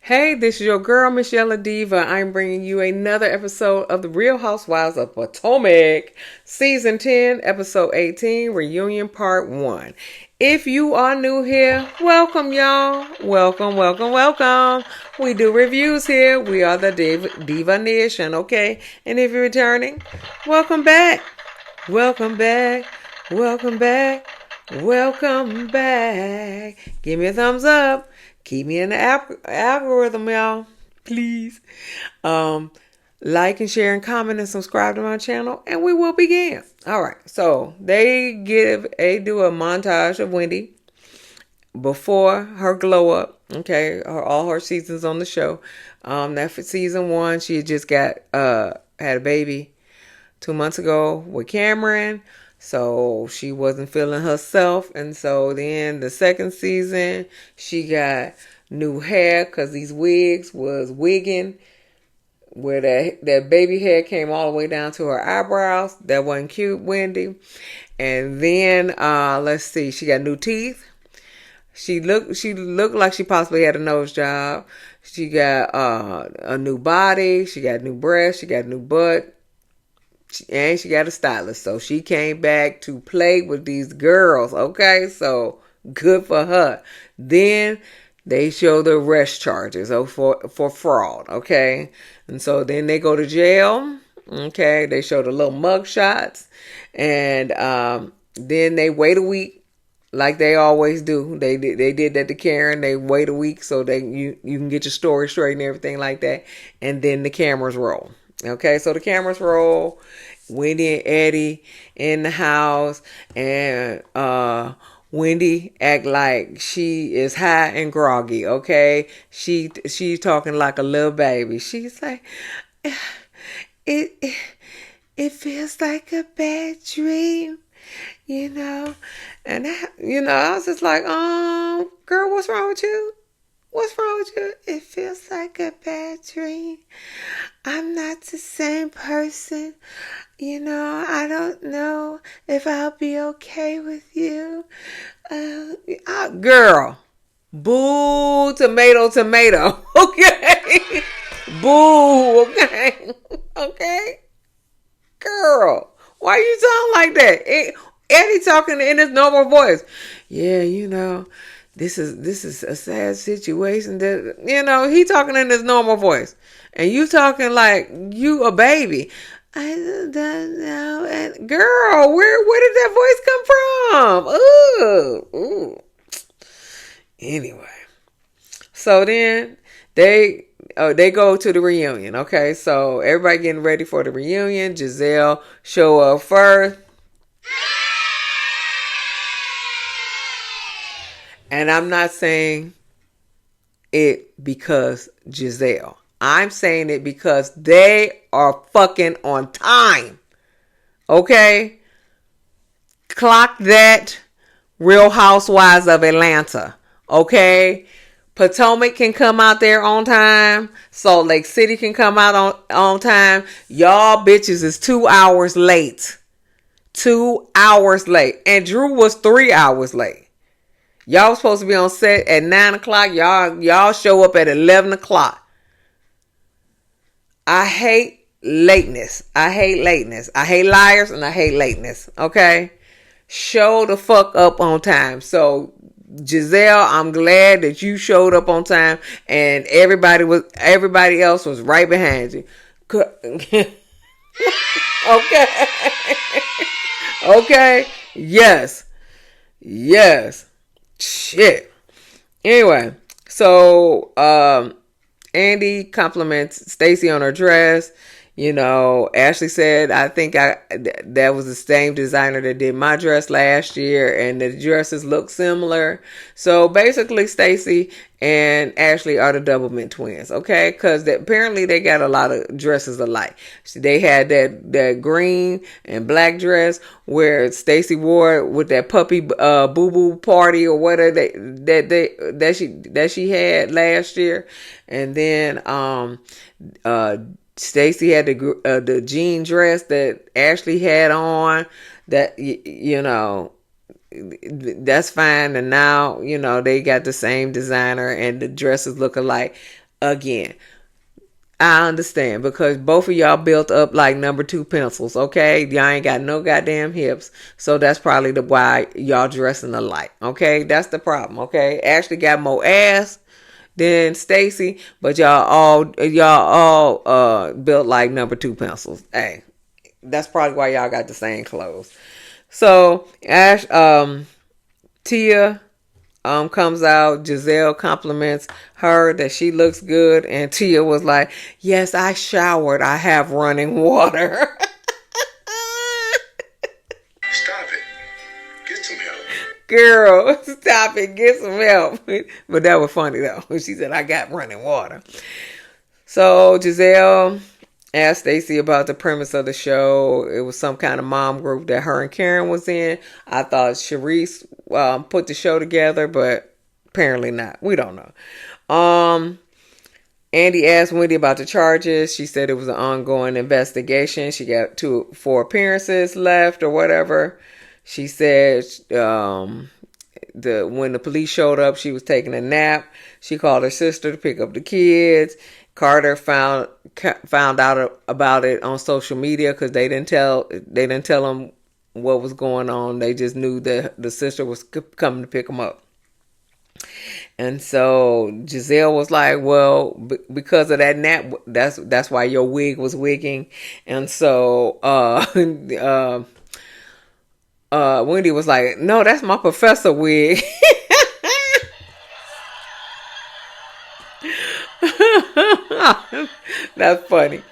Hey, this is your girl, msyelladiva. I'm bringing you another episode of The Real Housewives of Potomac, Season 10, Episode 18, Reunion Part 1. If you are new here, welcome, y'all. Welcome. We do reviews here. We are the Diva Nation, okay? And if you're returning, welcome back. Welcome back. Welcome back. Welcome back. Give me a thumbs up. Keep me in the algorithm, y'all. Please. Like and share and comment and subscribe to my channel, and we will begin. All right. So they do a montage of Wendy before her glow up. Okay, all her seasons on the show. That for season 1, she just got had a baby 2 months ago with Cameron. So she wasn't feeling herself. And so then the second season, she got new hair because these wigs was wigging where that baby hair came all the way down to her eyebrows. That wasn't cute, Wendy. And then, let's see, she got new teeth. She looked like she possibly had a nose job. She got a new body. She got new breasts. She got a new butt. And she got a stylist. So she came back to play with these girls. Okay, so good for her. Then they show the arrest charges for fraud. Okay, and so then they go to jail. Okay, they show the little mug shots. And then they wait a week like they always do. They did that to Karen. They wait a week so you can get your story straight and everything like that. And then the cameras roll. Okay, so the cameras roll. Wendy and Eddie in the house, and Wendy act like she is high and groggy. Okay, she's talking like a little baby. She's like, it feels like a bad dream, And I was just like, girl, what's wrong with you? What's wrong with you? It feels like a bad dream. I'm not the same person. I don't know if I'll be okay with you. Girl. Boo, tomato. Okay? Boo, okay? Okay? Girl, why you talking like that? Eddie talking in his normal voice. Yeah, this is a sad situation that, he talking in his normal voice. And you talking like you a baby. I don't know. And girl, where did that voice come from? Ooh. Anyway. So then they go to the reunion. Okay, so everybody getting ready for the reunion. Giselle show up first. And I'm not saying it because Giselle. I'm saying it because they are fucking on time. Okay? Clock that, Real Housewives of Atlanta. Okay? Potomac can come out there on time. Salt Lake City can come out on time. Y'all bitches is 2 hours late. 2 hours late. And Drew was 3 hours late. Y'all was supposed to be on set at 9 o'clock. Y'all show up at 11 o'clock. I hate lateness. I hate liars and I hate lateness. Okay? Show the fuck up on time. So, Giselle, I'm glad that you showed up on time and everybody else was right behind you. Okay. Okay? Yes. Shit. Anyway, so Andy compliments Stacey on her dress. Ashley said, I think that was the same designer that did my dress last year, and the dresses look similar. So basically, Stacey and Ashley are the double mint twins, okay? Because apparently they got a lot of dresses alike. They had that green and black dress where Stacey wore it with that puppy boo boo party or whatever that she had last year, and then Stacey had the jean dress that Ashley had on. That that's fine. And now they got the same designer and the dresses look alike. Again, I understand because both of y'all built up like number 2 pencils, okay? Y'all ain't got no goddamn hips. So that's probably the why y'all dressing alike, okay? That's the problem, okay? Ashley got more ass than Stacey, but y'all all built like number 2 pencils. Hey, that's probably why y'all got the same clothes. So Tia comes out. Giselle compliments her that she looks good, and Tia was like, "Yes, I showered. I have running water." Stop it. Get some help. Girl, stop it. Get some help. But that was funny though. She said, "I got running water." So Giselle asked Stacey about the premise of the show. It was some kind of mom group that her and Karen was in. I thought Sharice put the show together, but apparently not. We don't know. Andy asked Wendy about the charges. She said it was an ongoing investigation. She got 4 appearances left or whatever. She said when the police showed up, she was taking a nap. She called her sister to pick up the kids. Carter found out about it on social media because they didn't tell him what was going on. They just knew that the sister was coming to pick them up. And so Giselle was like, "Well, because of that nap, that's why your wig was wigging." And so Wendy was like, "No, that's my professor wig." That's funny.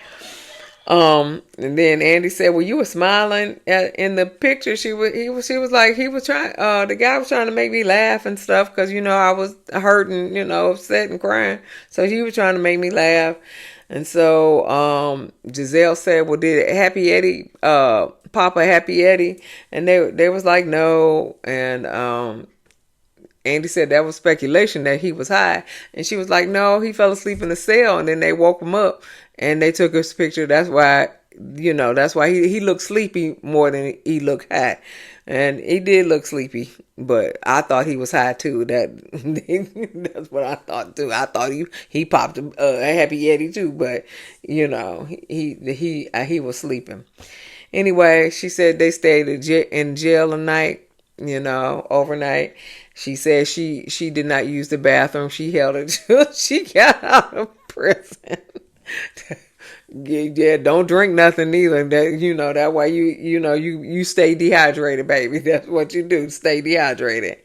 And then Andy said, "Well, you were smiling in the picture." She was like, he was trying. The guy was trying to make me laugh and stuff because I was hurting, upset and crying. So he was trying to make me laugh. And so Giselle said, "Well, did Happy Eddie, Papa Happy Eddie?" And they was like, "No." And Andy said that was speculation that he was high. And she was like, "No, he fell asleep in the cell." And then they woke him up and they took his picture. That's why, he looked sleepy more than he looked high. And he did look sleepy, but I thought he was high too. That's what I thought too. I thought he popped a Happy Eddie too, but he was sleeping. Anyway, she said they stayed in jail a night, overnight. She said she did not use the bathroom. She held it till she got out of prison. Yeah, don't drink nothing either. That way you stay dehydrated, baby. That's what you do. Stay dehydrated.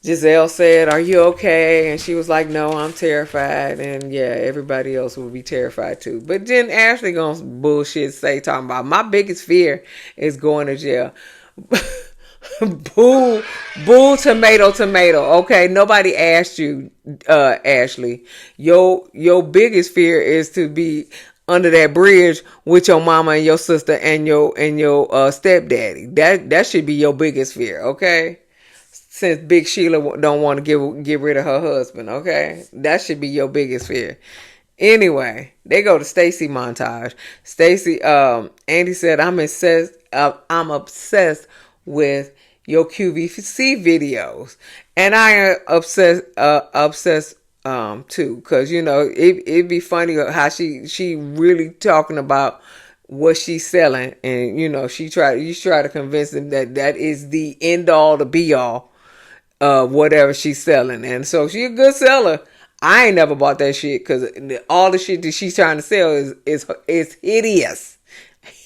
Giselle said, "Are you okay?" And she was like, "No, I'm terrified." And yeah, everybody else will be terrified too. But then Ashley gonna bullshit talking about my biggest fear is going to jail. Boo, tomato. Okay, nobody asked you, Ashley. Your biggest fear is to be under that bridge with your mama and your sister and your stepdaddy. That should be your biggest fear, okay? Since Big Sheila don't want to get rid of her husband, okay? That should be your biggest fear. Anyway, they go to Stacey montage. Stacey, Andy said, I'm obsessed with your QVC videos, and I am obsessed too, because it'd be funny how she really talking about what she's selling, and you try to convince them that is the end all, the be all, whatever she's selling, and so she a good seller. I ain't never bought that shit because all the shit that she's trying to sell is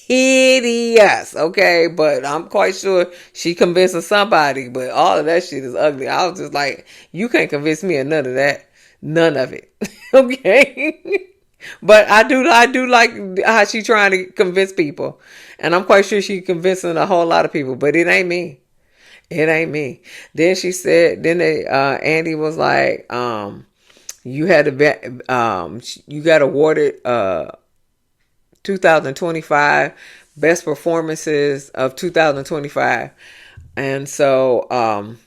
hideous, okay? But I'm quite sure she convincing somebody, but all of that shit is ugly. I was just like, you can't convince me of none of that. None of it. Okay? But I do like how she trying to convince people. And I'm quite sure she's convincing a whole lot of people, but it ain't me. It ain't me. Then she said, Andy was like, you got awarded 2025 best performances of 2025. And so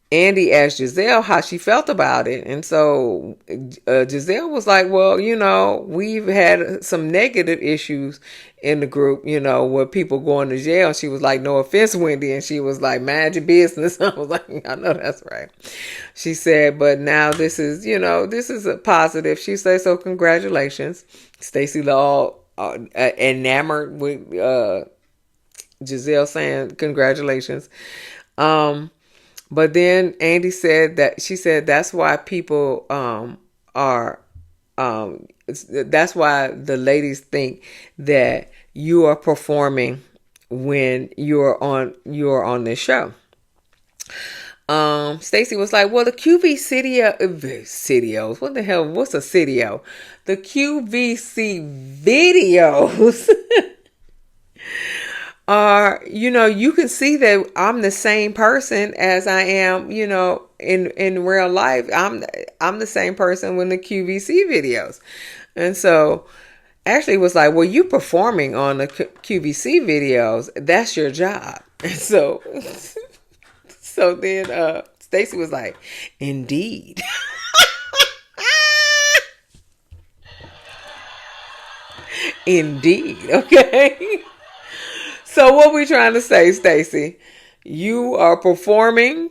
Andy asked Giselle how she felt about it. And so Giselle was like, well, we've had some negative issues in the group, with people going to jail. She was like, no offense, Wendy. And she was like, mind your business. I was like, I know that's right. She said, but now this is, this is a positive. She said, so congratulations. Stacey all enamored with Giselle saying congratulations. But then Andy said that she said that's why people that's why the ladies think that you are performing when you're on this show. Stacey was like, well, the videos, what the hell, what's a video? The QVC videos are, you can see that I'm the same person as I am, in real life. I'm the same person when the QVC videos. And so Ashley was like, well, you performing on the QVC videos, that's your job. And so then Stacey was like, indeed. Indeed. Okay. So what we trying to say, Stacey? You are performing.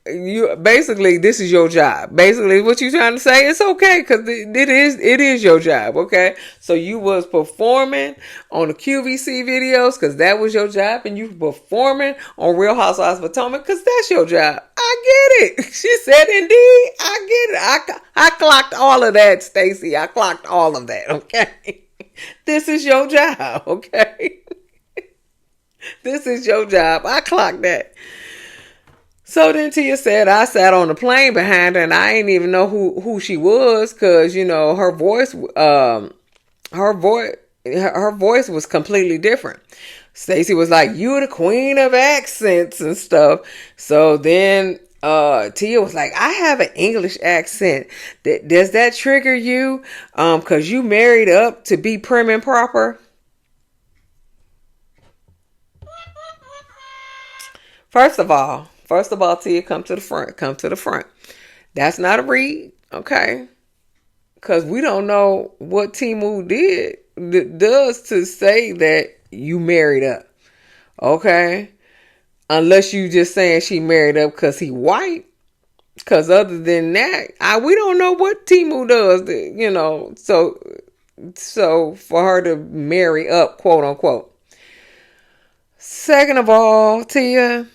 You basically, this is your job. Basically, what you trying to say? It's okay because it is your job. Okay, so you was performing on the QVC videos because that was your job, and you performing on Real Housewives of Potomac because that's your job. I get it. She said, indeed, I get it. I clocked all of that, Stacey. I clocked all of that. Okay, this is your job. Okay. This is your job. I clocked that. So then Tia said, I sat on the plane behind her and I didn't even know who she was because, her voice was completely different. Stacey was like, you're the queen of accents and stuff. So then Tia was like, I have an English accent. Does that trigger you? Because you married up to be prim and proper? First of all, Tia, come to the front. That's not a read, okay? Because we don't know what Timu does to say that you married up, okay? Unless you just saying she married up because he white. Because other than that, we don't know what Timu does, so for her to marry up, quote unquote. Second of all, Tia,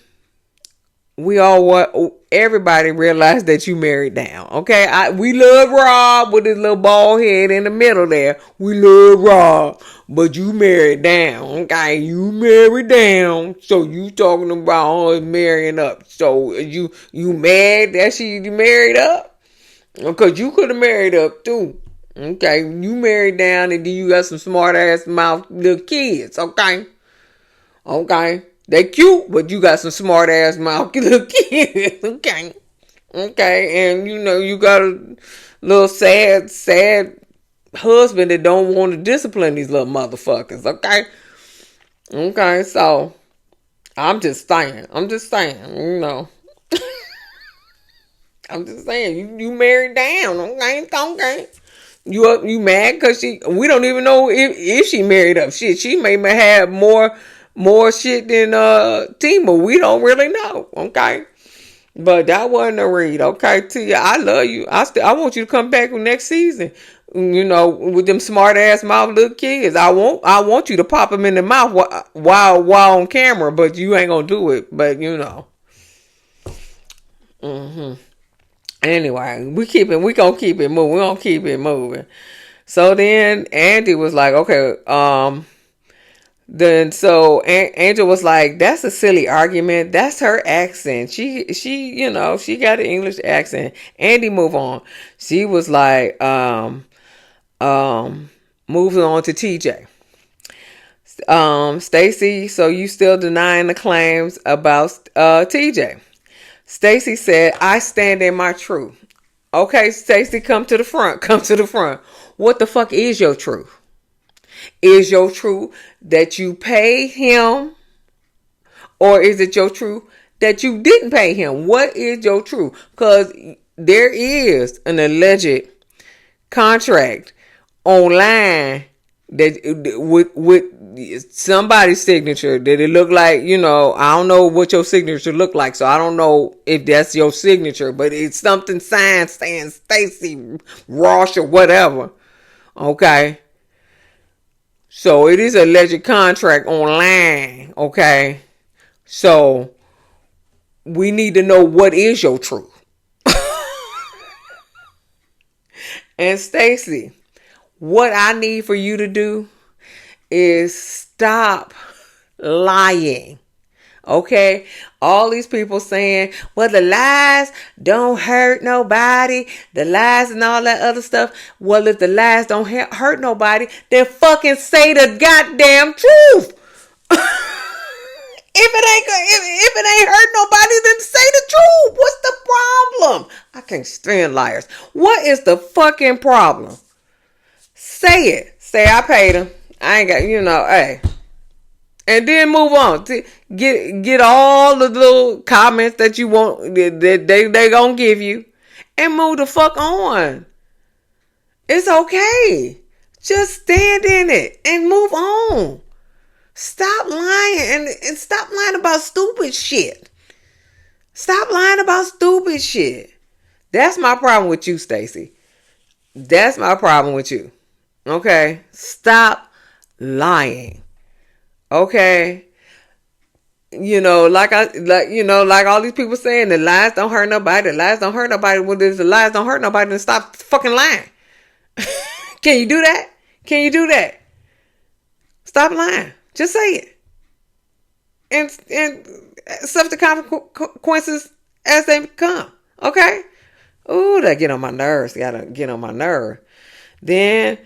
everybody realized that you married down. Okay. We love Rob with his little bald head in the middle there. We love Rob, but you married down. Okay. You married down. So you talking about her marrying up. So you mad that you married up? Because you could have married up too. Okay. You married down and then you got some smart ass mouth little kids. Okay. Okay. They cute, but you got some smart ass mouth little kids. Okay. Okay. And you got a little sad husband that don't want to discipline these little motherfuckers. Okay. Okay. So I'm just saying, I'm just saying, you married down. Okay. Okay. You mad because we don't even know if she married up. Shit, she may have more shit than Timu. We don't really know. Okay. But that wasn't a read. Okay, Tia, I love you. I want you to come back next season. With them smart ass mouth little kids. I want you to pop them in the mouth while on camera, but you ain't gonna do it. But Anyway, we gonna keep it moving. We gonna keep it moving. So then Andy was like, okay, then so Angel was like, that's a silly argument. That's her accent. She got an English accent. Andy, move on. She was like, moving on to TJ. Stacey, so you still denying the claims about TJ. Stacey said, I stand in my truth. Okay, Stacey, come to the front. Come to the front. What the fuck is your truth? Is your truth that you paid him? Or is it your truth that you didn't pay him. What is your truth? Because there is an alleged contract online that with somebody's signature that it looked like, I don't know what your signature looked like, so I don't know if that's your signature, but it's something signed saying Stacey Ross or whatever. Okay. So it is a alleged contract online. Okay. So we need to know what is your truth. And Stacey, what I need for you to do is stop lying. Okay? All these people saying, well, the lies don't hurt nobody. The lies and all that other stuff. Well, if the lies don't hurt nobody, then fucking say the goddamn truth. If it ain't hurt nobody, then say the truth. What's the problem? I can't stand liars. What is the fucking problem? Say it. Say I paid him. I ain't got, hey. And then move on. Get all the little comments that you want, that they gonna give you. And move the fuck on. It's okay. Just stand in it and move on. Stop lying and stop lying about stupid shit. Stop lying about stupid shit. That's my problem with you, Stacey. That's my problem with you. Okay? Stop lying. Okay? Like all these people saying the lies don't hurt nobody. The lies don't hurt nobody. Well, if the lies don't hurt nobody, then stop fucking lying. Can you do that? Can you do that? Stop lying. Just say it. And suffer the consequences as they come. Okay? Ooh, that get on my nerves. Gotta get on my nerve. Then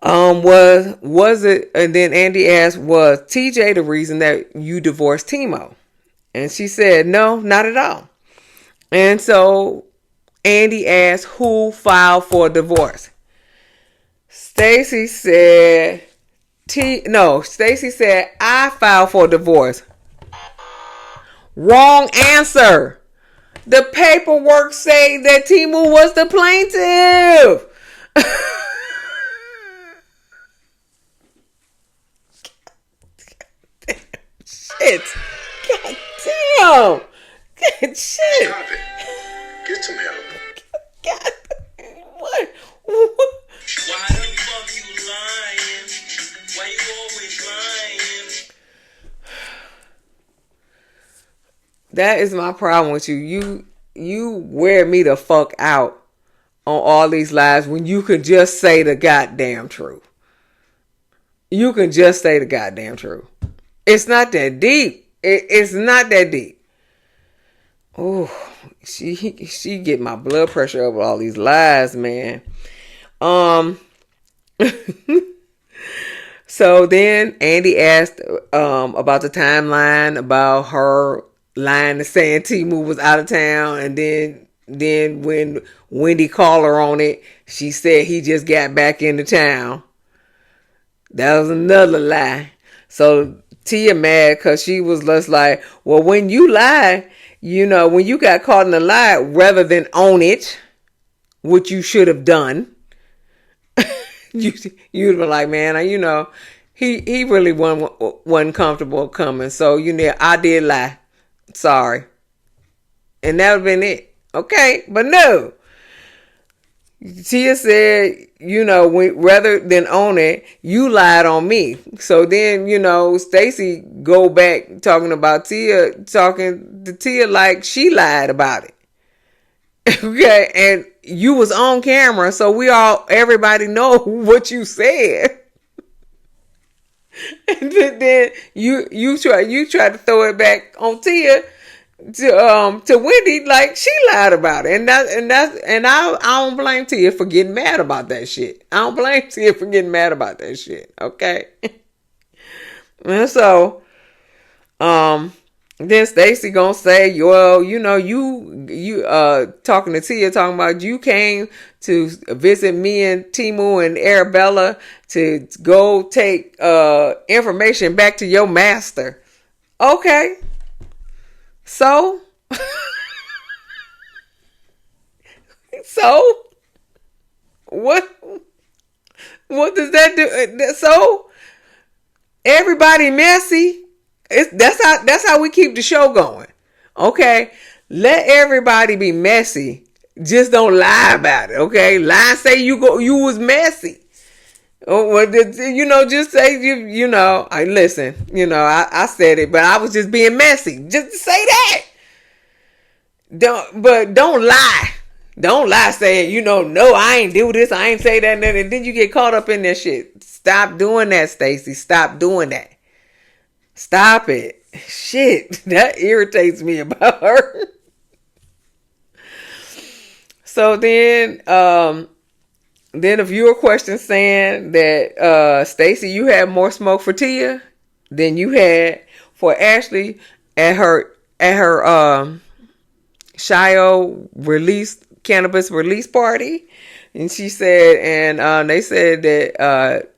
was it, and then Andy asked, was TJ the reason that you divorced Timo? And she said, no, not at all. And so Andy asked, who filed for divorce? Stacey said, Stacey said, I filed for divorce. Wrong answer. The paperwork say that Timu was the plaintiff. Shit. God damn. God, shit. Stop it. Get some help. God. What? Why the fuck you lying? Why you always lying? That is my problem with you. You wear me the fuck out on all these lies when you could just say the goddamn truth. You can just say the goddamn truth. It's not that deep. It's not that deep. Oh, she get my blood pressure over all these lies, man. So then Andy asked about the timeline about her lying and saying Timu was out of town, and then when Wendy called her on it, she said he just got back into town. That was another lie. So Tia mad because she was just like, well, when you lie, when you got caught in a lie, rather than own it, which you should have done, you'd be like, man, he really wasn't comfortable coming. So, I did lie. Sorry. And that would have been it. Okay. But no. Tia said, rather than own it, you lied on me. So then, Stacey go back talking to Tia like she lied about it. Okay. And you was on camera, so everybody know what you said. And then you try to throw it back on Tia to Wendy like she lied about it, and I don't blame Tia for getting mad about that shit. I don't blame Tia for getting mad about that shit. Okay. And so then Stacey gonna say, well, you talking to Tia, talking about you came to visit me and Timu and Arabella to go take information back to your master. Okay. So, so what? What does that do? So everybody messy. That's how we keep the show going. Okay, let everybody be messy. Just don't lie about it. Okay, lie. Say you was messy. Oh, well, just say you know. I listen. I said it, but I was just being messy. Just say that. Don't lie. Don't lie saying, no, I ain't do this, I ain't say that, and then you get caught up in that shit. Stop doing that, Stacey. Stop doing that. Stop it. Shit, that irritates me about her. So then a viewer question saying that Stacey, you had more smoke for Tia than you had for Ashley at her Shio cannabis release party. And she said, and they said that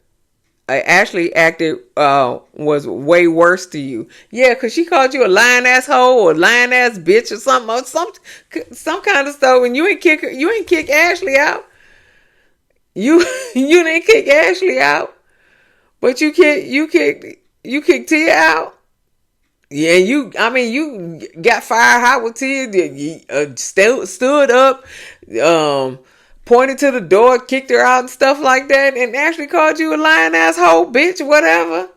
Ashley acted was way worse to you. Yeah, because she called you a lying asshole or lying ass bitch or something, or some kind of stuff. And you ain't kick Ashley out. You didn't kick Ashley out, but you kicked Tia out. Yeah, you got fired hot with Tia. You stood up, pointed to the door, kicked her out and stuff like that, and Ashley called you a lying asshole, bitch, whatever.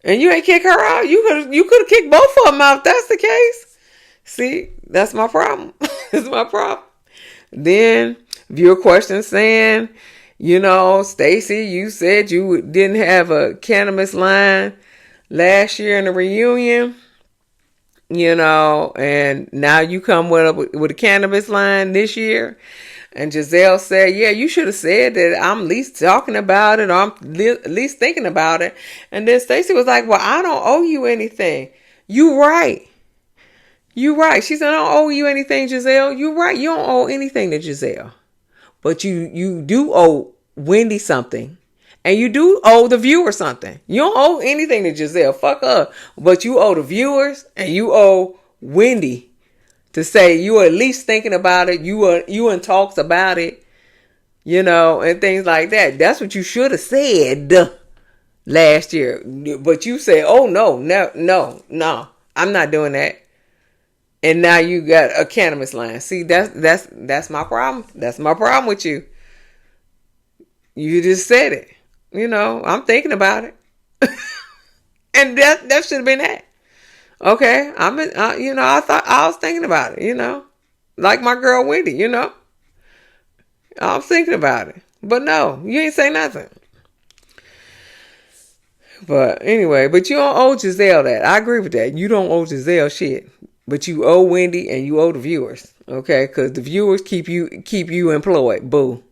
And you ain't kick her out. You could have kicked both of them out if that's the case. See, that's my problem. That's my problem. Then viewer question saying, Stacey, you said you didn't have a cannabis line last year in the reunion, and now you come with a cannabis line this year. And Giselle said, yeah, you should have said that I'm at least talking about it, or I'm at least thinking about it. And then Stacey was like, well, I don't owe you anything. You right. She said, I don't owe you anything, Giselle. You right. You don't owe anything to Giselle. But you do owe Wendy something. And you do owe the viewer something. You don't owe anything to Giselle. Fuck her. But you owe the viewers and you owe Wendy to say you were at least thinking about it. You were in talks about it, and things like that. That's what you should have said last year. But you said, oh, no, I'm not doing that. And now you got a cannabis line. See, that's my problem. That's my problem with you. You just said it. I'm thinking about it. And that should have been that. Okay. I thought I was thinking about it, like my girl Wendy, I was thinking about it, but no, you ain't say nothing. But anyway, but you don't owe Giselle that. I agree with that. You don't owe Giselle shit, but you owe Wendy and you owe the viewers. Okay. Cause the viewers keep you employed. Boo.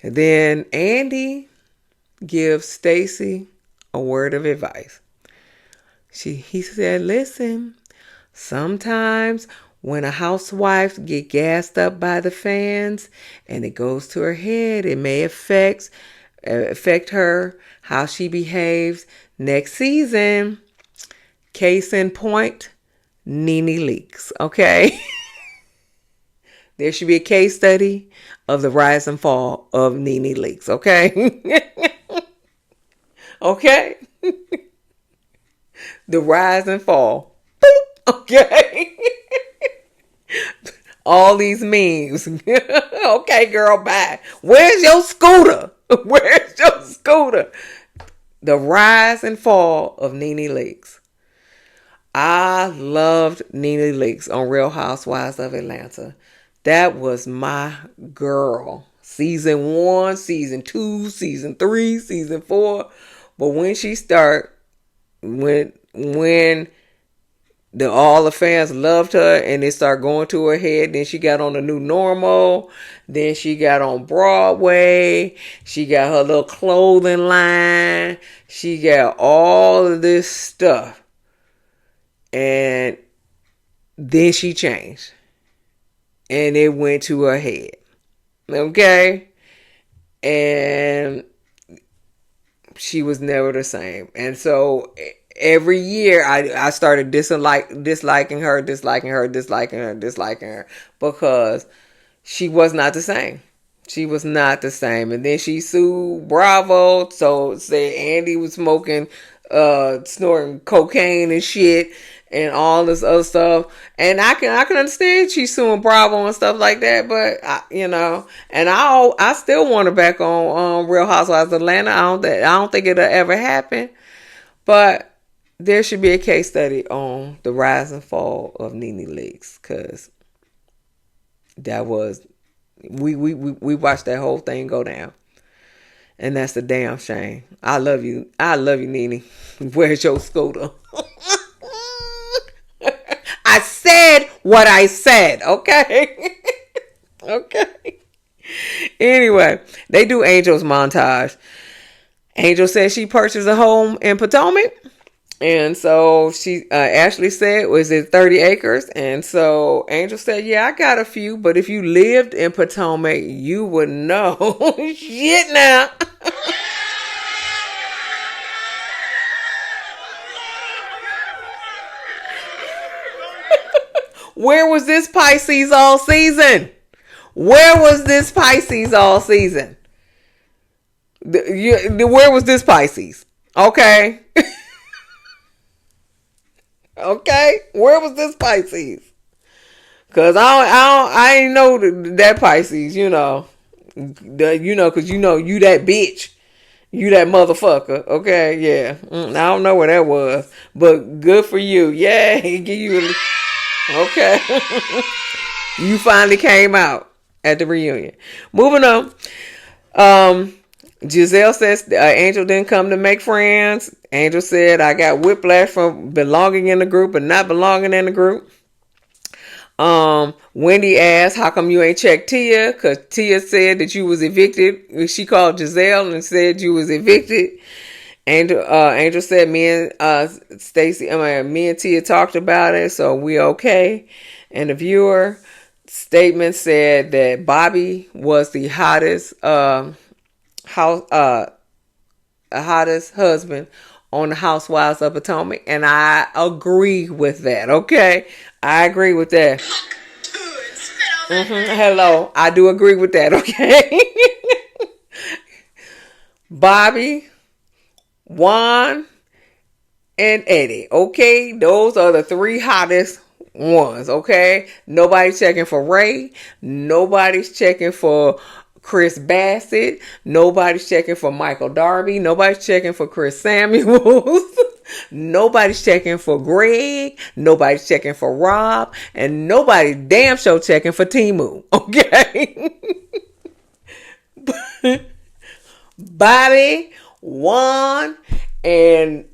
And then Andy gives Stacey a word of advice. He said, listen, sometimes when a housewife get gassed up by the fans and it goes to her head, it may affect her, how she behaves next season. Case in point, Nene Leakes. Okay. There should be a case study of the rise and fall of Nene Leakes. Okay. Okay. The rise and fall. Okay. All these memes. Okay, girl, bye. Where's your scooter? Where's your scooter? The rise and fall of Nene Leakes. I loved Nene Leakes on Real Housewives of Atlanta. That was my girl. Season 1, season 2, season 3, season 4. But when she when all the fans loved her and it started going to her head, then she got on the new normal. Then she got on Broadway. She got her little clothing line. She got all of this stuff. And then she changed. And it went to her head. Okay? And she was never the same. And so every year I started disliking her because she was not the same. She was not the same. And then she sued Bravo. So said Andy was smoking, snorting cocaine and shit and all this other stuff. And I can understand she's suing Bravo and stuff like that. But and I still want her back on Real Housewives of Atlanta. I don't think it'll ever happen. But there should be a case study on the rise and fall of Nene Leakes, because that was we watched that whole thing go down, and that's a damn shame. I love you, Nene. Where's your scooter? I said what I said, okay? Okay. Anyway, they do Angel's montage. Angel said she purchased a home in Potomac. And so Ashley said, was it 30 acres? And so Angel said, yeah, I got a few, but if you lived in Potomac, you would know. Shit now. Where was this Pisces all season? Where was this Pisces all season? Where was this Pisces? Okay. Okay, where was this Pisces? Cause I ain't know that Pisces, cause you that bitch, you that motherfucker. Okay, yeah, I don't know where that was, but good for you. Yeah, give you okay. You finally came out at the reunion. Moving on. Giselle says Angel didn't come to make friends. Angel said, I got whiplash from belonging in the group and not belonging in the group. Wendy asked, how come you ain't checked Tia? Because Tia said that you was evicted. She called Giselle and said you was evicted. Angel said, me and Tia talked about it, so we okay. And the viewer statement said that Bobby was the hottest hottest husband on the Housewives of Potomac, and I agree with that. Okay, I agree with that. Hello, I do agree with that. Okay. Bobby, Juan, and Eddie. Okay, those are the three hottest ones. Okay, nobody's checking for Ray. Nobody's checking for Chris Bassett. Nobody's checking for Michael Darby. Nobody's checking for Chris Samuels. Nobody's checking for Greg. Nobody's checking for Rob. And nobody damn sure checking for Timu. Okay? Bobby, Juan, and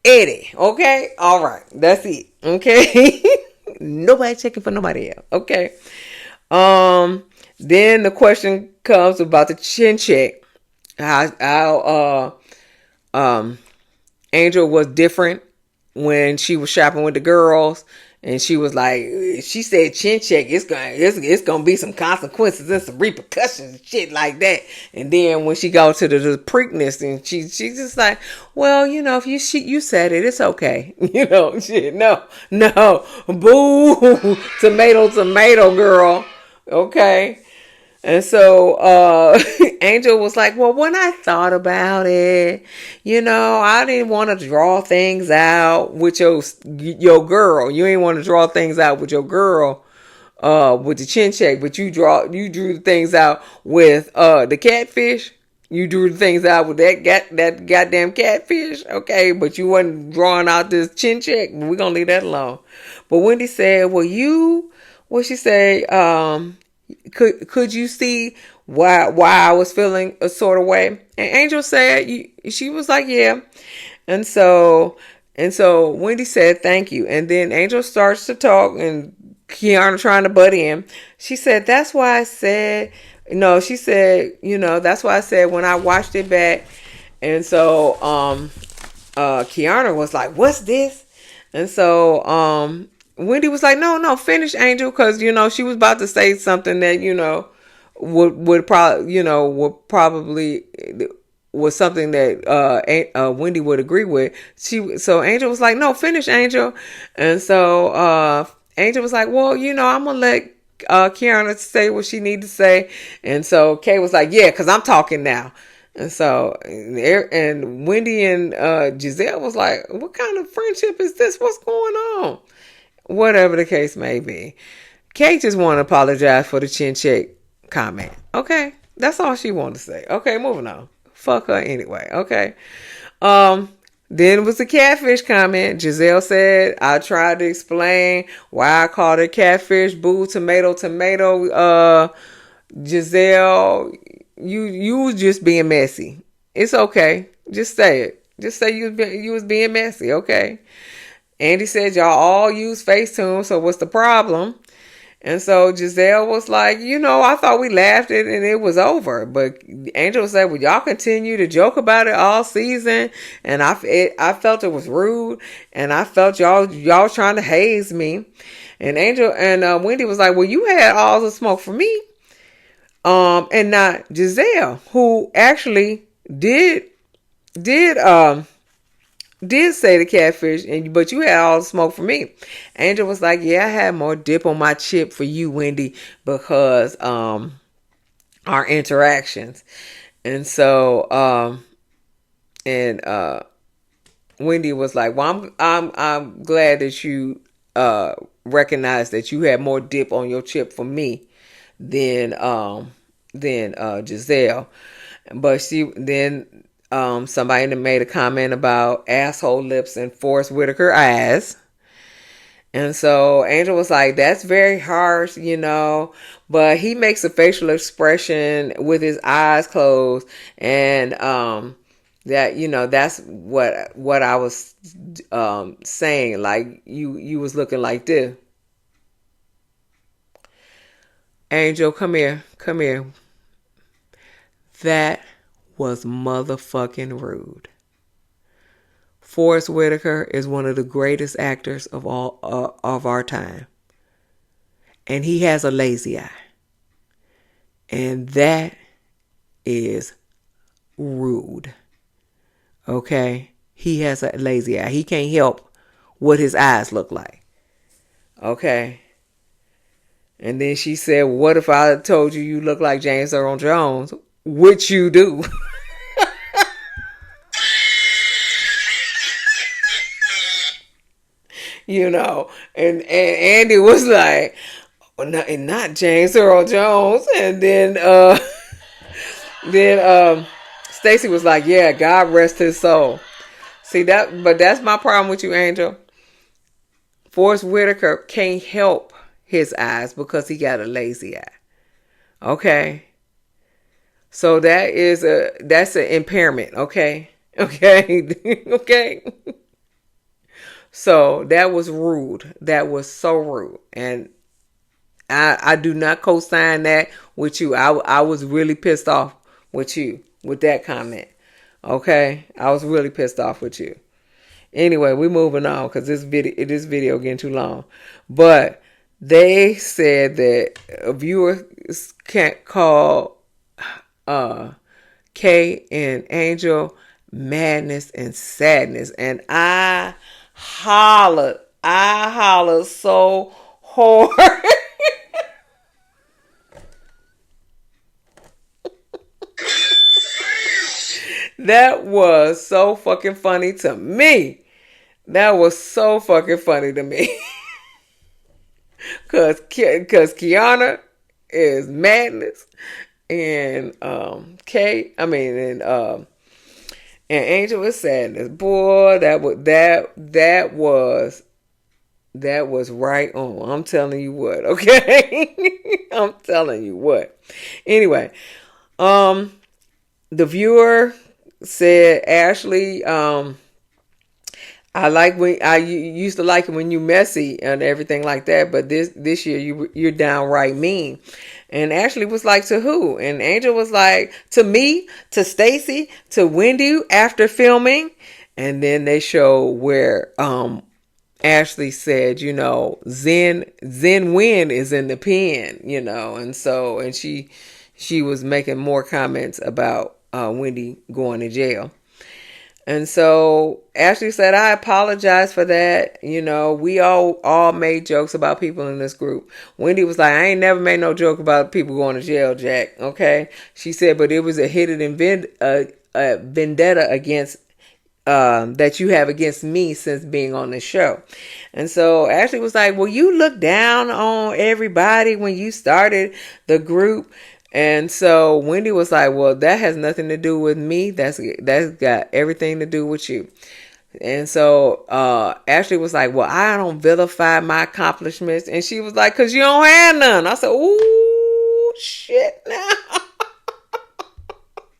Eddie. Okay? All right. That's it. Okay? Nobody checking for nobody else. Okay? Then the question comes about the chin check. How Angel was different when she was shopping with the girls, and she was like, she said chin check, it's gonna be some consequences and some repercussions and shit like that. And then when she got to the Preakness, and she's just like, well, if you said it, it's okay. Shit, no, boo, tomato girl. Okay. And so Angel was like, well, when I thought about it, I didn't want to draw things out with your girl. You ain't want to draw things out with your girl with the chin check, but you drew the things out with the catfish. You drew the things out with that goddamn catfish. Okay, but you wasn't drawing out this chin check. We're going to leave that alone. But Wendy said, what she say? Could you see why I was feeling a sort of way? And Angel said, she was like, yeah. And so Wendy said, thank you. And then Angel starts to talk, and Kiana trying to butt in. She said, that's why I said, that's why I said when I watched it back. And so Kiana was like, what's this? And so Wendy was like, no, finish, Angel, because she was about to say something that would probably was something that Wendy would agree with. So Angel was like, no, finish, Angel. And so Angel was like, well, I'm gonna let Kiana say what she need to say. And so Kay was like, yeah, because I'm talking now. And so and Wendy and Giselle was like, what kind of friendship is this? What's going on? Whatever the case may be. Kay just want to apologize for the chin check comment. Okay, that's all she wanted to say. Okay, moving on. Fuck her anyway. Okay. Then was the catfish comment. Giselle said, I tried to explain why I called her catfish. Boo, tomato, tomato. Giselle, you was just being messy. It's okay. Just say it. Just say you was being messy. Okay. Andy said y'all all use Facetune, so what's the problem? And so Giselle was like, I thought we laughed it and it was over. But Angel said, well, y'all continue to joke about it all season. And I felt it was rude. And I felt y'all trying to haze me. And Angel and Wendy was like, well, you had all the smoke for me. And not Giselle, who actually did say the catfish, but you had all the smoke for me. Angel was like, yeah, I had more dip on my chip for you, Wendy, because our interactions. And so Wendy was like, well, I'm glad that you recognize that you had more dip on your chip for me than Giselle. But somebody made a comment about asshole lips and Forrest Whitaker eyes. And so Angel was like, that's very harsh, but he makes a facial expression with his eyes closed. And that's what I was saying. Like you was looking like this. Angel, come here. That was motherfucking rude. Forrest Whitaker is one of the greatest actors of all of our time. And he has a lazy eye. And that is rude. Okay? He has a lazy eye. He can't help what his eyes look like. Okay? And then she said, what if I told you look like James Earl Jones? Which you do. And Andy was like, not James Earl Jones. And then Stacey was like, yeah, God rest his soul. See that, but that's my problem with you, Angel. Forrest Whitaker can't help his eyes because he got a lazy eye. Okay. So that's an impairment. Okay. Okay. So that was rude. That was so rude. And I do not co-sign that with you. I was really pissed off with you with that comment. Okay. I was really pissed off with you. Anyway, we're moving on because this video getting too long. But they said that viewers can't call Kay and Angel madness and sadness. And I hollered so hard. That was so fucking funny to me. That was so fucking funny to me. Cause Kiana is madness, and and Angel is sadness. Boy, that was right on. I'm telling you what. Okay, I'm telling you what. Anyway, the viewer said, Ashley, I like when you used to like it when you messy and everything like that, but this year you're downright mean. And Ashley was like, to who? And Angel was like, to me, to Stacey, to Wendy after filming. And then they show where Ashley said, Zen Win is in the pen, and she was making more comments about Wendy going to jail. And so Ashley said, I apologize for that. You know, we all made jokes about people in this group. Wendy was like, I ain't never made no joke about people going to jail, Jack. Okay. She said, but it was a hidden vendetta against that you have against me since being on the show. And so Ashley was like, well, you look down on everybody when you started the group. And so Wendy was like, well, that has nothing to do with me. That's got everything to do with you. And so Ashley was like, well, I don't vilify my accomplishments. And she was like, because you don't have none. I said, ooh, shit now.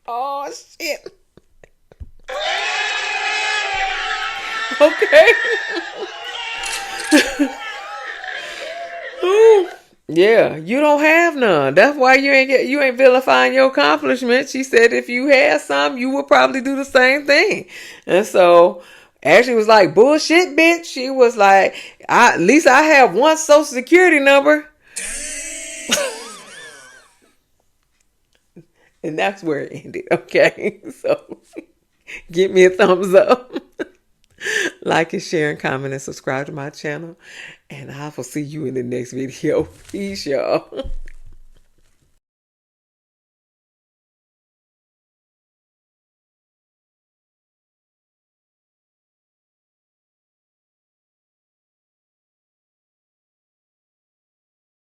Oh, shit. Okay. Ooh. Yeah, you don't have none. That's why you ain't vilifying your accomplishments. She said if you had some, you would probably do the same thing. And so Ashley was like, bullshit, bitch. She was like, at least I have one social security number. And that's where it ended. Okay. So give me a thumbs up. Like and share and comment and subscribe to my channel. And I will see you in the next video. Peace, y'all.